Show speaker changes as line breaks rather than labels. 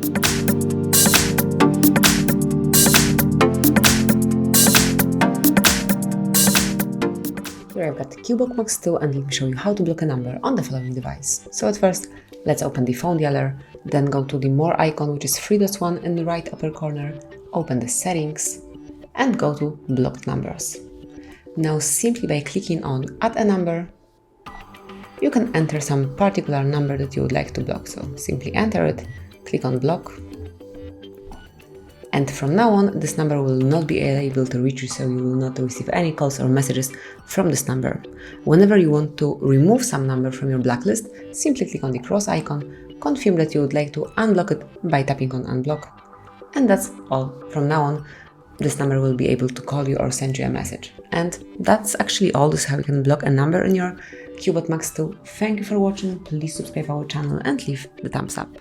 Here I've got Cubot Max 2 and let me show you how to block a number on the following device. So at first, let's open the phone dialer, then go to the more icon, which is 3 dots 1 in the right upper corner, open the settings and go to blocked numbers. Now simply by clicking on add a number, you can enter some particular number that you would like to block. So simply enter it, click on block. And from now on, this number will not be able to reach you, so you will not receive any calls or messages from this number. Whenever you want to remove some number from your blacklist, simply click on the cross icon, confirm that you would like to unblock it by tapping on unblock. And that's all. From now on, this number will be able to call you or send you a message. And that's actually all. This is how you can block a number in your Cubot Max 2. Thank you for watching. Please subscribe our channel and leave the thumbs up.